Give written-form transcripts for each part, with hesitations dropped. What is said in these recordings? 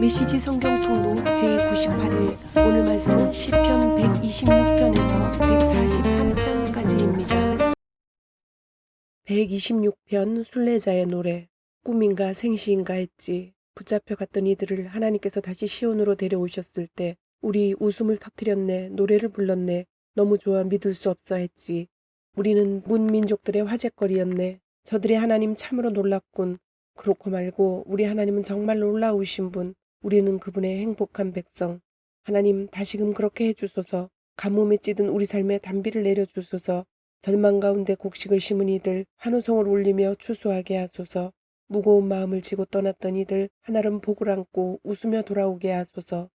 메시지 성경 통독 제98일 오늘 말씀은 시편 126편에서 143편까지입니다. 126편 순례자의 노래. 꿈인가 생시인가 했지. 붙잡혀 갔던 이들을 하나님께서 다시 시온으로 데려오셨을 때 우리 웃음을 터뜨렸네. 노래를 불렀네. 너무 좋아 믿을 수 없어 했지. 우리는 문민족들의 화제거리였네. 저들의 하나님 참으로 놀랍군. 그렇고 말고 우리 하나님은 정말 놀라우신 분. 우리는 그분의 행복한 백성. 하나님 다시금 그렇게 해주소서. 가뭄에 찌든 우리 삶에 단비를 내려주소서. 절망 가운데 곡식을 심은 이들 한호성을 울리며 추수하게 하소서. 무거운 마음을 지고 떠났던 이들 한아름 복을 안고 웃으며 돌아오게 하소서.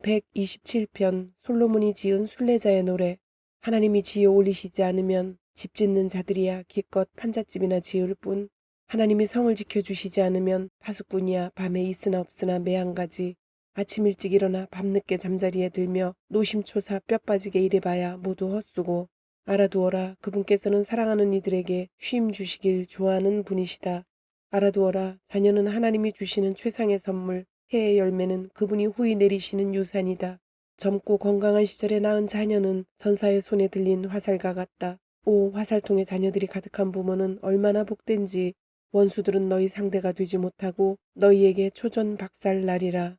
127편 솔로몬이 지은 순례자의 노래. 하나님이 지어 올리시지 않으면 집 짓는 자들이야 기껏 판잣집이나 지을 뿐. 하나님이 성을 지켜주시지 않으면 파수꾼이야 밤에 있으나 없으나 매한가지. 아침 일찍 일어나 밤늦게 잠자리에 들며 노심초사 뼈 빠지게 일해봐야 모두 헛수고. 알아두어라. 그분께서는 사랑하는 이들에게 쉼 주시길 좋아하는 분이시다. 알아두어라. 자녀는 하나님이 주시는 최상의 선물. 해의 열매는 그분이 후히 내리시는 유산이다. 젊고 건강한 시절에 낳은 자녀는 전사의 손에 들린 화살과 같다. 오 화살통에 자녀들이 가득한 부모는 얼마나 복된지. 원수들은 너희 상대가 되지 못하고 너희에게 초전박살나리라.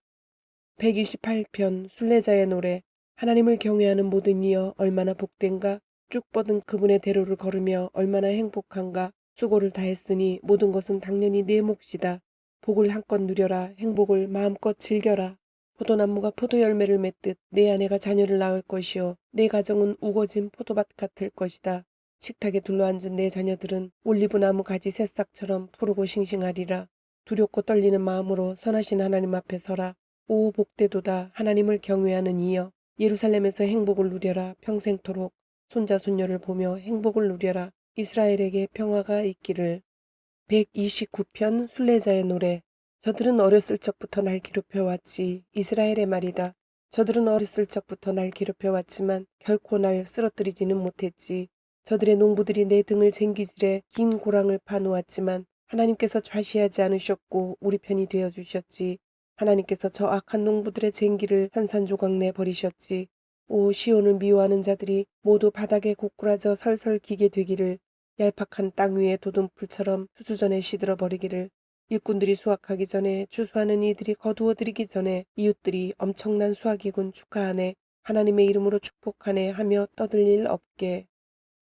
128편 순례자의 노래. 하나님을 경외하는 모든 이여 얼마나 복된가. 쭉 뻗은 그분의 대로를 걸으며 얼마나 행복한가. 수고를 다했으니 모든 것은 당연히 내 몫이다. 복을 한껏 누려라. 행복을 마음껏 즐겨라. 포도나무가 포도열매를 맺듯 내 아내가 자녀를 낳을 것이요 내 가정은 우거진 포도밭 같을 것이다. 식탁에 둘러앉은 내 자녀들은 올리브나무 가지 새싹처럼 푸르고 싱싱하리라. 두렵고 떨리는 마음으로 선하신 하나님 앞에 서라. 오 복되도다. 하나님을 경외하는 이여 예루살렘에서 행복을 누려라. 평생토록 손자 손녀를 보며 행복을 누려라. 이스라엘에게 평화가 있기를. 129편 순례자의 노래. 저들은 어렸을 적부터 날 괴롭혀왔지. 이스라엘의 말이다. 저들은 어렸을 적부터 날 괴롭혀왔지만 결코 날 쓰러뜨리지는 못했지. 저들의 농부들이 내 등을 쟁기질해 긴 고랑을 파놓았지만 하나님께서 좌시하지 않으셨고 우리 편이 되어주셨지. 하나님께서 저 악한 농부들의 쟁기를 산산조각 내버리셨지. 오 시온을 미워하는 자들이 모두 바닥에 고꾸라져 설설 기게 되기를. 얄팍한 땅 위에 돋은 풀처럼 수수전에 시들어 버리기를. 일꾼들이 수확하기 전에 추수하는 이들이 거두어들이기 전에 이웃들이 엄청난 수확이군 축하하네. 하나님의 이름으로 축복하네 하며 떠들 일 없게.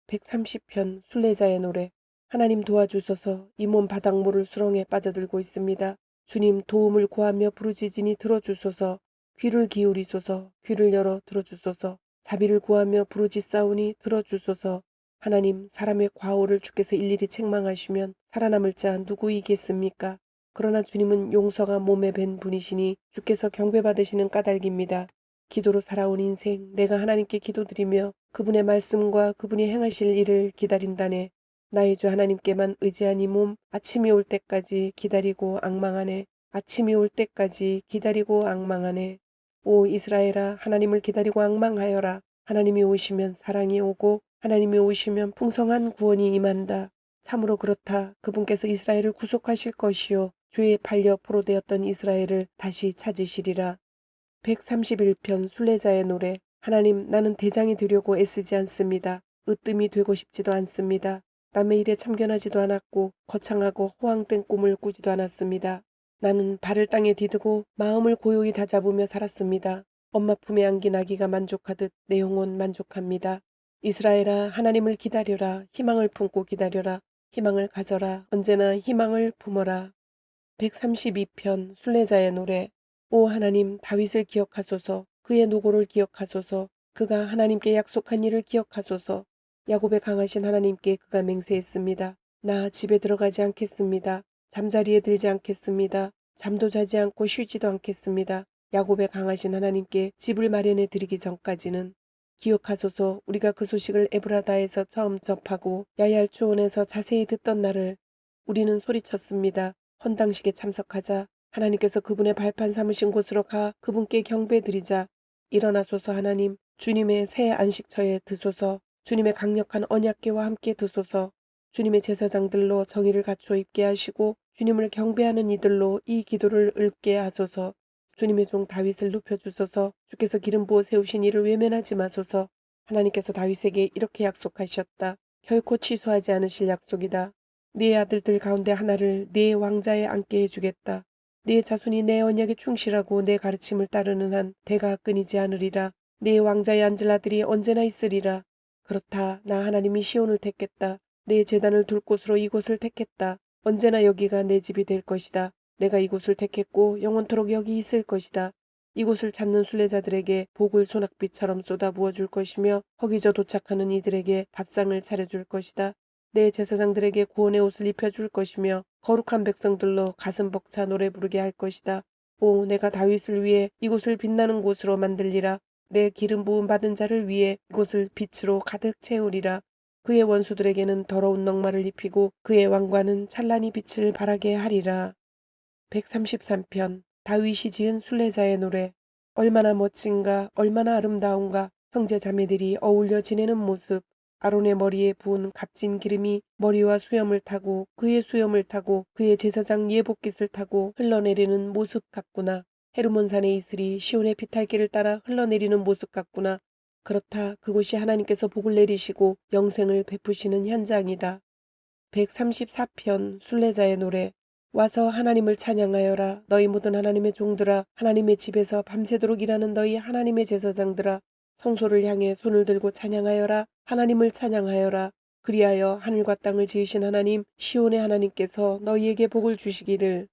130편 순례자의 노래. 하나님 도와주소서. 이 몸 바닥모를 수렁에 빠져들고 있습니다. 주님 도움을 구하며 부르짖으니 들어주소서. 귀를 기울이소서. 귀를 열어 들어주소서. 자비를 구하며 부르짖사오니 들어주소서. 하나님 사람의 과오를 주께서 일일이 책망하시면 살아남을 자 누구이겠습니까? 그러나 주님은 용서가 몸에 밴 분이시니 주께서 경배받으시는 까닭입니다. 기도로 살아온 인생 내가 하나님께 기도드리며 그분의 말씀과 그분이 행하실 일을 기다린다네. 나의 주 하나님께만 의지한 이 몸 아침이 올 때까지 기다리고 앙망하네. 아침이 올 때까지 기다리고 앙망하네. 오 이스라엘아 하나님을 기다리고 앙망하여라. 하나님이 오시면 사랑이 오고 하나님이 오시면 풍성한 구원이 임한다. 참으로 그렇다. 그분께서 이스라엘을 구속하실 것이요 죄에 팔려 포로되었던 이스라엘을 다시 찾으시리라. 131편 순례자의 노래. 하나님 나는 대장이 되려고 애쓰지 않습니다. 으뜸이 되고 싶지도 않습니다. 남의 일에 참견하지도 않았고 거창하고 호황된 꿈을 꾸지도 않았습니다. 나는 발을 땅에 디디고 마음을 고요히 다잡으며 살았습니다. 엄마 품에 안긴 아기가 만족하듯 내 영혼 만족합니다. 이스라엘아 하나님을 기다려라. 희망을 품고 기다려라. 희망을 가져라. 언제나 희망을 품어라. 132편 순례자의 노래. 오 하나님 다윗을 기억하소서. 그의 노고를 기억하소서. 그가 하나님께 약속한 일을 기억하소서. 야곱의 강하신 하나님께 그가 맹세했습니다. 나 집에 들어가지 않겠습니다. 잠자리에 들지 않겠습니다. 잠도 자지 않고 쉬지도 않겠습니다. 야곱의 강하신 하나님께 집을 마련해 드리기 전까지는. 기억하소서. 우리가 그 소식을 에브라다에서 처음 접하고 야얄 초원에서 자세히 듣던 날을. 우리는 소리쳤습니다. 헌당식에 참석하자. 하나님께서 그분의 발판 삼으신 곳으로 가 그분께 경배드리자. 일어나소서 하나님. 주님의 새 안식처에 드소서. 주님의 강력한 언약궤와 함께 드소서. 주님의 제사장들로 정의를 갖추어 입게 하시고 주님을 경배하는 이들로 이 기도를 읊게 하소서. 주님의 종 다윗을 높여주소서. 주께서 기름 부어 세우신 이를 외면하지 마소서. 하나님께서 다윗에게 이렇게 약속하셨다. 결코 취소하지 않으실 약속이다. 네 아들들 가운데 하나를 네 왕자에 앉게 해주겠다. 네 자손이 내 언약에 충실하고 내 가르침을 따르는 한 대가 끊이지 않으리라. 네 왕자에 앉을 아들이 언제나 있으리라. 그렇다. 나 하나님이 시온을 택했다. 내 제단을 둘 곳으로 이곳을 택했다. 언제나 여기가 내 집이 될 것이다. 내가 이곳을 택했고 영원토록 여기 있을 것이다. 이곳을 찾는 순례자들에게 복을 소낙비처럼 쏟아 부어줄 것이며 허기져 도착하는 이들에게 밥상을 차려줄 것이다. 내 제사장들에게 구원의 옷을 입혀줄 것이며 거룩한 백성들로 가슴 벅차 노래 부르게 할 것이다. 오, 내가 다윗을 위해 이곳을 빛나는 곳으로 만들리라. 내 기름 부음 받은 자를 위해 이곳을 빛으로 가득 채우리라. 그의 원수들에게는 더러운 넉마를 입히고 그의 왕관은 찬란히 빛을 발하게 하리라. 133편 다윗이 지은 순례자의 노래. 얼마나 멋진가, 얼마나 아름다운가. 형제 자매들이 어울려 지내는 모습. 아론의 머리에 부은 값진 기름이 머리와 수염을 타고 그의 수염을 타고 그의 제사장 예복깃을 타고 흘러내리는 모습 같구나. 헤르몬산의 이슬이 시온의 비탈길을 따라 흘러내리는 모습 같구나. 그렇다. 그곳이 하나님께서 복을 내리시고 영생을 베푸시는 현장이다. 134편 순례자의 노래. 와서 하나님을 찬양하여라. 너희 모든 하나님의 종들아. 하나님의 집에서 밤새도록 일하는 너희 하나님의 제사장들아. 성소를 향해 손을 들고 찬양하여라. 하나님을 찬양하여라. 그리하여 하늘과 땅을 지으신 하나님 시온의 하나님께서 너희에게 복을 주시기를.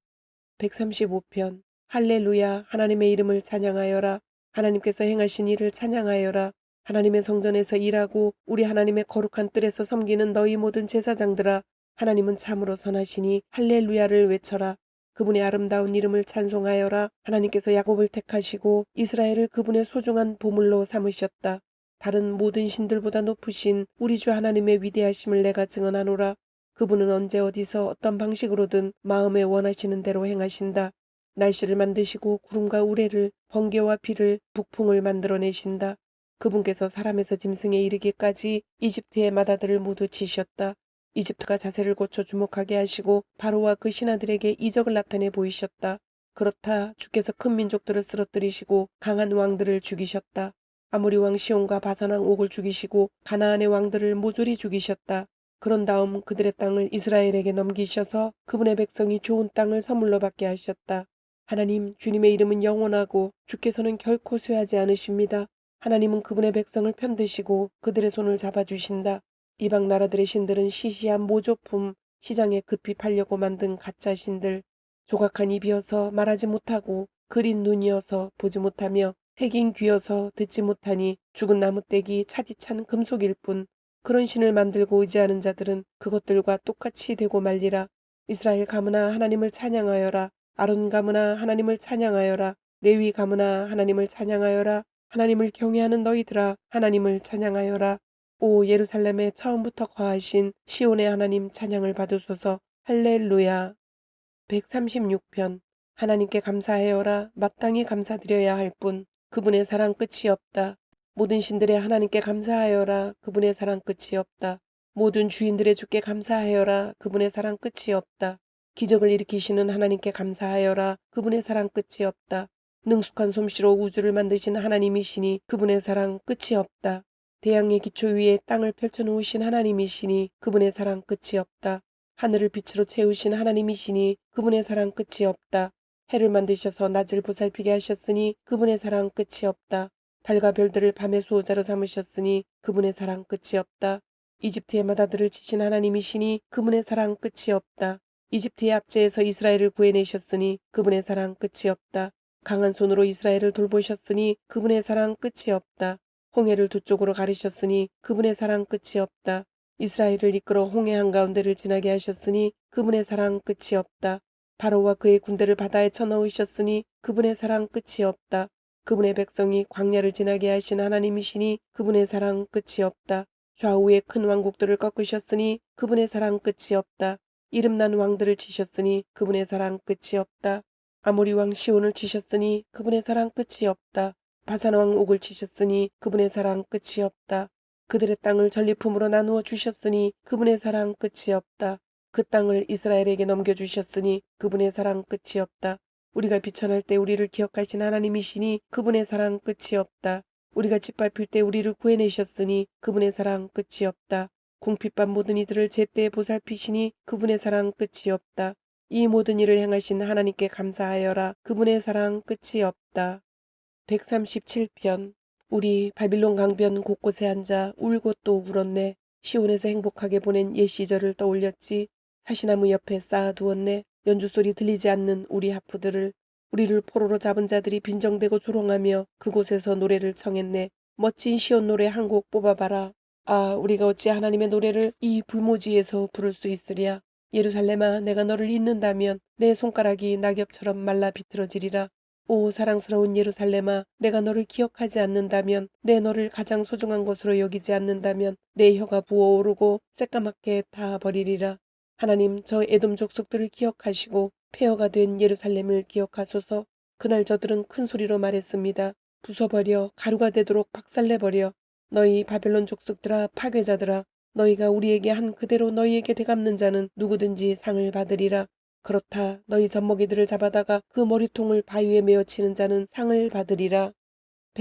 135편 할렐루야. 하나님의 이름을 찬양하여라. 하나님께서 행하신 일을 찬양하여라. 하나님의 성전에서 일하고 우리 하나님의 거룩한 뜰에서 섬기는 너희 모든 제사장들아. 하나님은 참으로 선하시니 할렐루야를 외쳐라. 그분의 아름다운 이름을 찬송하여라. 하나님께서 야곱을 택하시고 이스라엘을 그분의 소중한 보물로 삼으셨다. 다른 모든 신들보다 높으신 우리 주 하나님의 위대하심을 내가 증언하노라. 그분은 언제 어디서 어떤 방식으로든 마음에 원하시는 대로 행하신다. 날씨를 만드시고 구름과 우레를, 번개와 비를, 북풍을 만들어내신다. 그분께서 사람에서 짐승에 이르기까지 이집트의 마다들을 모두 치셨다. 이집트가 자세를 고쳐 주목하게 하시고 바로와 그 신하들에게 이적을 나타내 보이셨다. 그렇다. 주께서 큰 민족들을 쓰러뜨리시고 강한 왕들을 죽이셨다. 아모리 왕 시온과 바산 왕 옥을 죽이시고 가나안의 왕들을 모조리 죽이셨다. 그런 다음 그들의 땅을 이스라엘에게 넘기셔서 그분의 백성이 좋은 땅을 선물로 받게 하셨다. 하나님, 주님의 이름은 영원하고 주께서는 결코 쇠하지 않으십니다. 하나님은 그분의 백성을 편드시고 그들의 손을 잡아주신다. 이방 나라들의 신들은 시시한 모조품, 시장에 급히 팔려고 만든 가짜 신들, 조각한 입이어서 말하지 못하고 그린 눈이어서 보지 못하며 새긴 귀여서 듣지 못하니 죽은 나무떼기 차디찬 금속일 뿐. 그런 신을 만들고 의지하는 자들은 그것들과 똑같이 되고 말리라. 이스라엘 가문아 하나님을 찬양하여라. 아론 가문아 하나님을 찬양하여라. 레위 가문아 하나님을 찬양하여라. 하나님을 경외하는 너희들아 하나님을 찬양하여라. 오 예루살렘에 처음부터 거하신 시온의 하나님 찬양을 받으소서. 할렐루야. 136편 하나님께 감사하여라. 마땅히 감사드려야 할 뿐. 그분의 사랑 끝이 없다. 모든 신들의 하나님께 감사하여라. 그분의 사랑 끝이 없다. 모든 주인들의 주께 감사하여라. 그분의 사랑 끝이 없다. 기적을 일으키시는 하나님께 감사하여라. 그분의 사랑 끝이 없다. 능숙한 솜씨로 우주를 만드신 하나님이시니 그분의 사랑 끝이 없다. 대양의 기초 위에 땅을 펼쳐놓으신 하나님이시니 그분의 사랑 끝이 없다. 하늘을 빛으로 채우신 하나님이시니 그분의 사랑 끝이 없다. 해를 만드셔서 낮을 보살피게 하셨으니 그분의 사랑 끝이 없다. 달과 별들을 밤의 수호자로 삼으셨으니 그분의 사랑 끝이 없다. 이집트의 마다들을 치신 하나님이시니 그분의 사랑 끝이 없다. 이집트의 압제에서 이스라엘을 구해내셨으니 그분의 사랑 끝이 없다. 강한 손으로 이스라엘을 돌보셨으니 그분의 사랑 끝이 없다. 홍해를 두 쪽으로 가르셨으니 그분의 사랑 끝이 없다. 이스라엘을 이끌어 홍해 한가운데를 지나게 하셨으니 그분의 사랑 끝이 없다. 바로와 그의 군대를 바다에 쳐넣으셨으니 그분의 사랑 끝이 없다. 그분의 백성이 광야를 지나게 하신 하나님이시니 그분의 사랑 끝이 없다. 좌우의 큰 왕국들을 꺾으셨으니 그분의 사랑 끝이 없다. 이름난 왕들을 치셨으니 그분의 사랑 끝이 없다. 아모리 왕 시온을 치셨으니 그분의 사랑 끝이 없다. 바산 왕 옥을 치셨으니 그분의 사랑 끝이 없다. 그들의 땅을 전리품으로 나누어 주셨으니 그분의 사랑 끝이 없다. 그 땅을 이스라엘에게 넘겨주셨으니 그분의 사랑 끝이 없다. 우리가 비천할 때 우리를 기억하신 하나님이시니 그분의 사랑 끝이 없다. 우리가 짓밟힐 때 우리를 구해내셨으니 그분의 사랑 끝이 없다. 궁핍한 모든 이들을 제때 보살피시니 그분의 사랑 끝이 없다. 이 모든 일을 행하신 하나님께 감사하여라. 그분의 사랑 끝이 없다. 137편. 우리 바빌론 강변 곳곳에 앉아 울고 또 울었네. 시온에서 행복하게 보낸 옛 시절을 떠올렸지. 사시나무 옆에 쌓아두었네. 연주소리 들리지 않는 우리 하프들을. 우리를 포로로 잡은 자들이 빈정대고 조롱하며 그곳에서 노래를 청했네. 멋진 시온 노래 한 곡 뽑아봐라. 아, 우리가 어찌 하나님의 노래를 이 불모지에서 부를 수 있으랴. 예루살렘아, 내가 너를 잊는다면 내 손가락이 낙엽처럼 말라 비틀어지리라. 오 사랑스러운 예루살렘아, 내가 너를 기억하지 않는다면, 내 너를 가장 소중한 것으로 여기지 않는다면 내 혀가 부어오르고 새까맣게 타버리리라. 하나님, 저 에돔 족속들을 기억하시고 폐허가 된 예루살렘을 기억하소서. 그날 저들은 큰 소리로 말했습니다. 부숴버려, 가루가 되도록 박살내버려. 너희 바벨론 족속들아, 파괴자들아, 너희가 우리에게 한 그대로 너희에게 되갚는 자는 누구든지 상을 받으리라. 그렇다. 너희 젖먹이들을 잡아다가 그 머리통을 바위에 메어 치는 자는 상을 받으리라.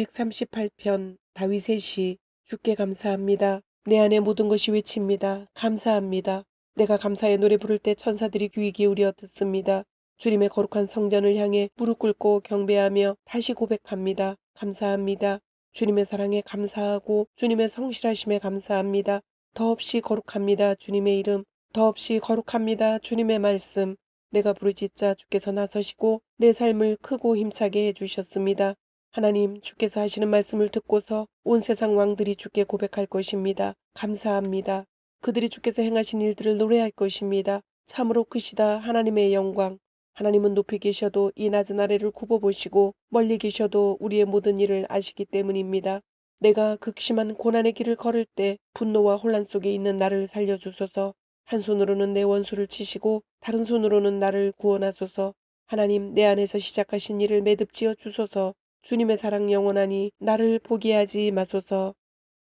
138편. 다윗의 시. 주께 감사합니다. 내 안에 모든 것이 외칩니다. 감사합니다. 내가 감사의 노래 부를 때 천사들이 귀 기울여 듣습니다. 주님의 거룩한 성전을 향해 무릎 꿇고 경배하며 다시 고백합니다. 감사합니다. 주님의 사랑에 감사하고 주님의 성실하심에 감사합니다. 더없이 거룩합니다. 주님의 이름. 더없이 거룩합니다. 주님의 말씀. 내가 부르짖자 주께서 나서시고 내 삶을 크고 힘차게 해주셨습니다. 하나님, 주께서 하시는 말씀을 듣고서 온 세상 왕들이 주께 고백할 것입니다. 감사합니다. 그들이 주께서 행하신 일들을 노래할 것입니다. 참으로 크시다 하나님의 영광. 하나님은 높이 계셔도 이 낮은 아래를 굽어보시고 멀리 계셔도 우리의 모든 일을 아시기 때문입니다. 내가 극심한 고난의 길을 걸을 때 분노와 혼란 속에 있는 나를 살려주소서. 한 손으로는 내 원수를 치시고 다른 손으로는 나를 구원하소서. 하나님, 내 안에서 시작하신 일을 매듭지어 주소서. 주님의 사랑 영원하니 나를 포기하지 마소서.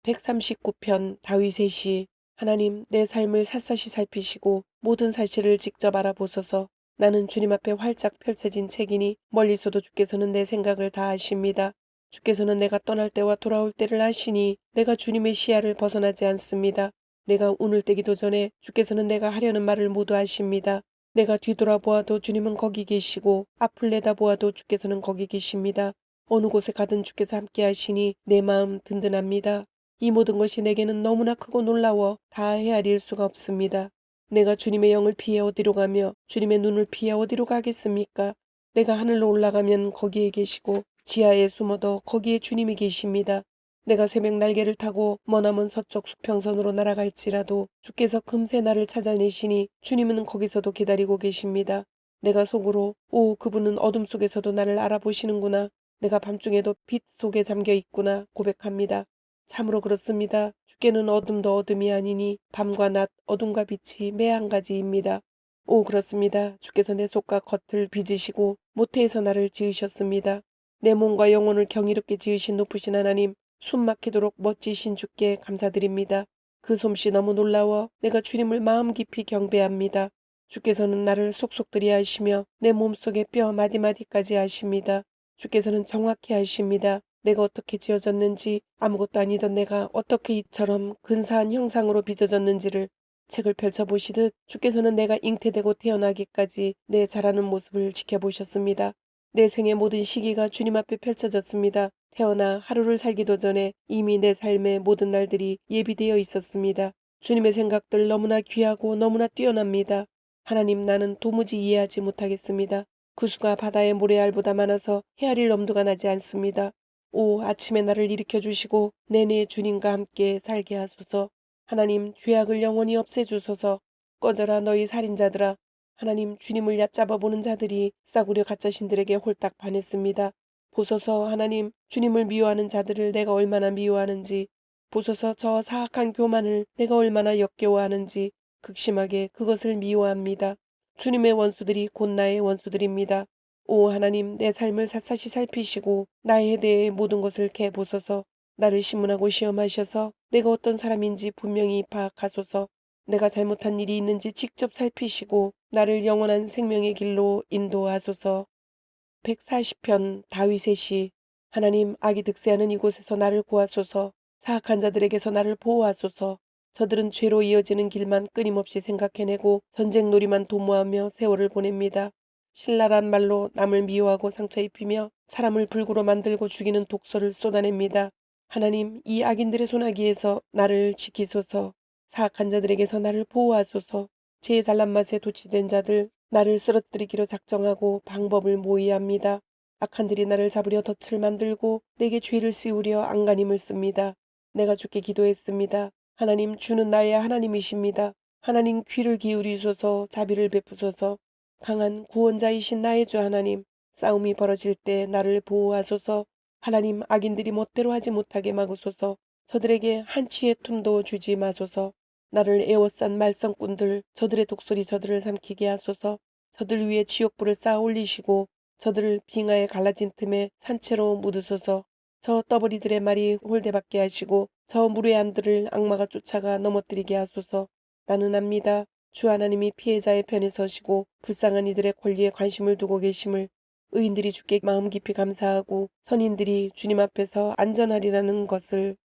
139편. 다윗의 시. 하나님, 내 삶을 샅샅이 살피시고 모든 사실을 직접 알아보소서. 나는 주님 앞에 활짝 펼쳐진 책이니 멀리서도 주께서는 내 생각을 다 아십니다. 주께서는 내가 떠날 때와 돌아올 때를 아시니 내가 주님의 시야를 벗어나지 않습니다. 내가 운을 떼기도 전에 주께서는 내가 하려는 말을 모두 아십니다. 내가 뒤돌아보아도 주님은 거기 계시고 앞을 내다보아도 주께서는 거기 계십니다. 어느 곳에 가든 주께서 함께 하시니 내 마음 든든합니다. 이 모든 것이 내게는 너무나 크고 놀라워 다 헤아릴 수가 없습니다. 내가 주님의 영을 피해 어디로 가며 주님의 눈을 피해 어디로 가겠습니까? 내가 하늘로 올라가면 거기에 계시고 지하에 숨어도 거기에 주님이 계십니다. 내가 새벽 날개를 타고 머나먼 서쪽 수평선으로 날아갈지라도 주께서 금세 나를 찾아내시니 주님은 거기서도 기다리고 계십니다. 내가 속으로 오 그분은 어둠 속에서도 나를 알아보시는구나. 내가 밤중에도 빛 속에 잠겨 있구나 고백합니다. 참으로 그렇습니다. 주께는 어둠도 어둠이 아니니 밤과 낮, 어둠과 빛이 매 한 가지입니다. 오 그렇습니다. 주께서 내 속과 겉을 빚으시고 모태에서 나를 지으셨습니다. 내 몸과 영혼을 경이롭게 지으신 높으신 하나님, 숨 막히도록 멋지신 주께 감사드립니다. 그 솜씨 너무 놀라워 내가 주님을 마음 깊이 경배합니다. 주께서는 나를 속속들이 아시며 내 몸속의 뼈 마디마디까지 아십니다. 주께서는 정확히 아십니다. 내가 어떻게 지어졌는지, 아무것도 아니던 내가 어떻게 이처럼 근사한 형상으로 빚어졌는지를 책을 펼쳐보시듯 주께서는 내가 잉태되고 태어나기까지 내 자라는 모습을 지켜보셨습니다. 내 생의 모든 시기가 주님 앞에 펼쳐졌습니다. 태어나 하루를 살기도 전에 이미 내 삶의 모든 날들이 예비되어 있었습니다. 주님의 생각들 너무나 귀하고 너무나 뛰어납니다. 하나님, 나는 도무지 이해하지 못하겠습니다. 구수가 바다의 모래알보다 많아서 헤아릴 엄두가 나지 않습니다. 오 아침에 나를 일으켜 주시고 내내 주님과 함께 살게 하소서. 하나님, 죄악을 영원히 없애주소서. 꺼져라 너희 살인자들아. 하나님, 주님을 얕잡아 보는 자들이 싸구려 가짜신들에게 홀딱 반했습니다. 보소서. 하나님, 주님을 미워하는 자들을 내가 얼마나 미워하는지, 보소서. 저 사악한 교만을 내가 얼마나 역겨워하는지 극심하게 그것을 미워합니다. 주님의 원수들이 곧 나의 원수들입니다. 오 하나님, 내 삶을 샅샅이 살피시고 나에 대해 모든 것을 개보소서. 나를 신문하고 시험하셔서 내가 어떤 사람인지 분명히 파악하소서. 내가 잘못한 일이 있는지 직접 살피시고 나를 영원한 생명의 길로 인도하소서. 140편 다윗의 시. 하나님, 악이 득세하는 이곳에서 나를 구하소서. 사악한 자들에게서 나를 보호하소서. 저들은 죄로 이어지는 길만 끊임없이 생각해내고 전쟁놀이만 도모하며 세월을 보냅니다. 신랄한 말로 남을 미워하고 상처 입히며 사람을 불구로 만들고 죽이는 독설을 쏟아냅니다. 하나님, 이 악인들의 소나기에서 나를 지키소서. 사악한 자들에게서 나를 보호하소서. 제 잘난 맛에 도취된 자들, 나를 쓰러뜨리기로 작정하고 방법을 모의합니다. 악한들이 나를 잡으려 덫을 만들고 내게 죄를 씌우려 안간힘을 씁니다. 내가 주께 기도했습니다. 하나님, 주는 나의 하나님이십니다. 하나님, 귀를 기울이소서. 자비를 베푸소서. 강한 구원자이신 나의 주 하나님, 싸움이 벌어질 때 나를 보호하소서. 하나님, 악인들이 멋대로 하지 못하게 막으소서. 저들에게 한치의 틈도 주지 마소서. 나를 에워싼 말썽꾼들, 저들의 독설이 저들을 삼키게 하소서. 저들 위에 지옥불을 쌓아 올리시고 저들을 빙하에 갈라진 틈에 산채로 묻으소서. 저 떠버리들의 말이 홀대받게 하시고 저 물의 안들을 악마가 쫓아가 넘어뜨리게 하소서. 나는 압니다. 주 하나님이 피해자의 편에 서시고 불쌍한 이들의 권리에 관심을 두고 계심을. 의인들이 주께 마음 깊이 감사하고 선인들이 주님 앞에서 안전하리라는 것을.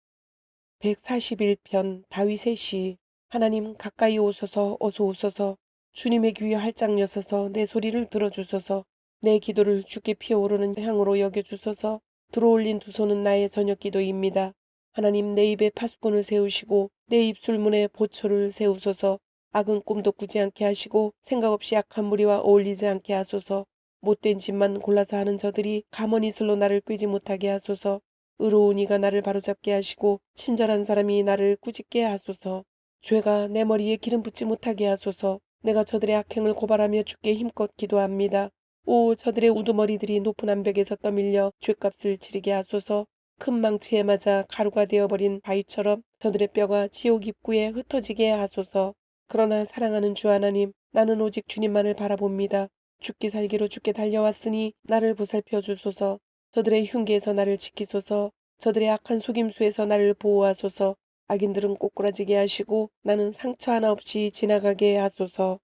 141편 다윗의 시. 하나님, 가까이 오소서. 어서 오소서. 주님의 귀에 활짝 여서서 내 소리를 들어주소서. 내 기도를 주께 피어오르는 향으로 여겨주소서. 들어올린 두 손은 나의 저녁 기도입니다. 하나님, 내 입에 파수꾼을 세우시고 내 입술문에 보초를 세우소서. 악은 꿈도 꾸지 않게 하시고 생각 없이 악한 무리와 어울리지 않게 하소서. 못된 짓만 골라서 하는 저들이 가머니슬로 나를 꿰지 못하게 하소서. 의로운 이가 나를 바로잡게 하시고 친절한 사람이 나를 꾸짖게 하소서. 죄가 내 머리에 기름 붓지 못하게 하소서. 내가 저들의 악행을 고발하며 주께 힘껏 기도합니다. 오, 저들의 우두머리들이 높은 암벽에서 떠밀려 죄값을 치르게 하소서. 큰 망치에 맞아 가루가 되어버린 바위처럼 저들의 뼈가 지옥 입구에 흩어지게 하소서. 그러나 사랑하는 주 하나님, 나는 오직 주님만을 바라봅니다. 죽기 살기로 주께 달려왔으니 나를 보살펴 주소서. 저들의 흉계에서 나를 지키소서. 저들의 악한 속임수에서 나를 보호하소서. 악인들은 꼬꾸라지게 하시고 나는 상처 하나 없이 지나가게 하소서.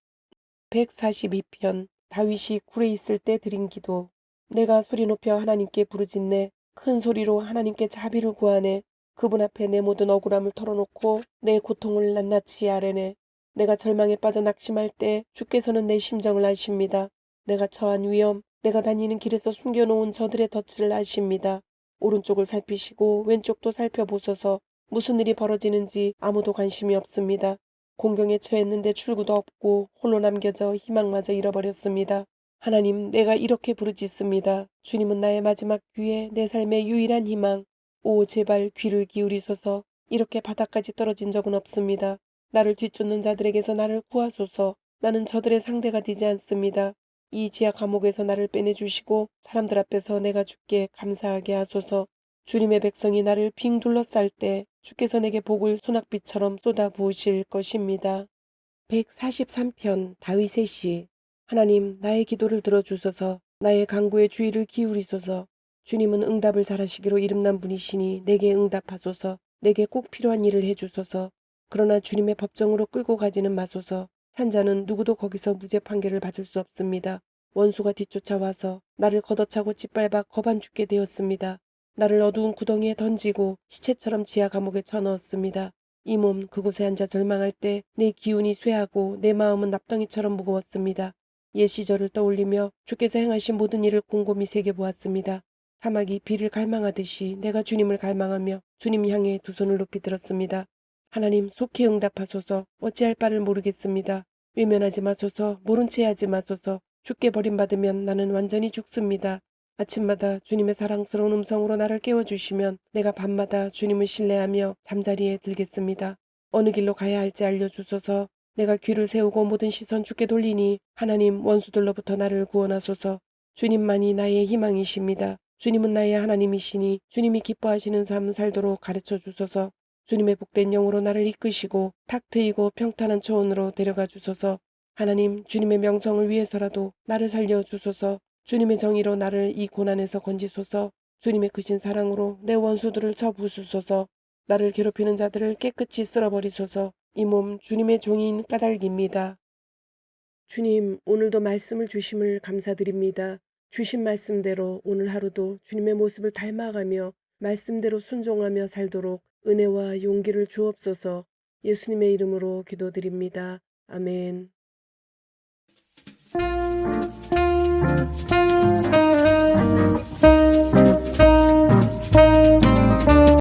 142편 다윗이 굴에 있을 때 드린 기도. 내가 소리 높여 하나님께 부르짖네. 큰 소리로 하나님께 자비를 구하네. 그분 앞에 내 모든 억울함을 털어놓고 내 고통을 낱낱이 아뢰네. 내가 절망에 빠져 낙심할 때 주께서는 내 심정을 아십니다. 내가 처한 위험, 내가 다니는 길에서 숨겨놓은 저들의 덫을 아십니다. 오른쪽을 살피시고 왼쪽도 살펴보소서. 무슨 일이 벌어지는지 아무도 관심이 없습니다. 공경에 처했는데 출구도 없고 홀로 남겨져 희망마저 잃어버렸습니다. 하나님, 내가 이렇게 부르짖습니다. 주님은 나의 마지막 귀에 내 삶의 유일한 희망. 오, 제발 귀를 기울이소서. 이렇게 바닥까지 떨어진 적은 없습니다. 나를 뒤쫓는 자들에게서 나를 구하소서. 나는 저들의 상대가 되지 않습니다. 이 지하 감옥에서 나를 빼내주시고 사람들 앞에서 내가 주께 감사하게 하소서. 주님의 백성이 나를 빙 둘러쌀 때 주께서 내게 복을 소낙비처럼 쏟아 부으실 것입니다. 143편 다윗의 시. 하나님, 나의 기도를 들어주소서. 나의 간구에 주의를 기울이소서. 주님은 응답을 잘하시기로 이름난 분이시니 내게 응답하소서. 내게 꼭 필요한 일을 해주소서. 그러나 주님의 법정으로 끌고 가지는 마소서. 산자는 누구도 거기서 무죄 판결을 받을 수 없습니다. 원수가 뒤쫓아와서 나를 걷어차고 짓밟아 거반 죽게 되었습니다. 나를 어두운 구덩이에 던지고 시체처럼 지하 감옥에 쳐넣었습니다. 이 몸 그곳에 앉아 절망할 때 내 기운이 쇠하고 내 마음은 납덩이처럼 무거웠습니다. 옛 시절을 떠올리며 주께서 행하신 모든 일을 곰곰이 새겨보았습니다. 사막이 비를 갈망하듯이 내가 주님을 갈망하며 주님 향해 두 손을 높이 들었습니다. 하나님, 속히 응답하소서. 어찌할 바를 모르겠습니다. 외면하지 마소서. 모른 채 하지 마소서. 주께 버림받으면 나는 완전히 죽습니다. 아침마다 주님의 사랑스러운 음성으로 나를 깨워주시면 내가 밤마다 주님을 신뢰하며 잠자리에 들겠습니다. 어느 길로 가야 할지 알려주소서. 내가 귀를 세우고 모든 시선 주께 돌리니 하나님, 원수들로부터 나를 구원하소서. 주님만이 나의 희망이십니다. 주님은 나의 하나님이시니 주님이 기뻐하시는 삶 살도록 가르쳐 주소서. 주님의 복된 영으로 나를 이끄시고 탁 트이고 평탄한 초원으로 데려가 주소서. 하나님, 주님의 명성을 위해서라도 나를 살려 주소서. 주님의 정의로 나를 이 고난에서 건지소서. 주님의 크신 사랑으로 내 원수들을 쳐 부수소서. 나를 괴롭히는 자들을 깨끗이 쓸어버리소서. 이 몸 주님의 종인 까닭입니다. 주님, 오늘도 말씀을 주심을 감사드립니다. 주신 말씀대로 오늘 하루도 주님의 모습을 닮아가며 말씀대로 순종하며 살도록 은혜와 용기를 주옵소서. 예수님의 이름으로 기도드립니다. 아멘.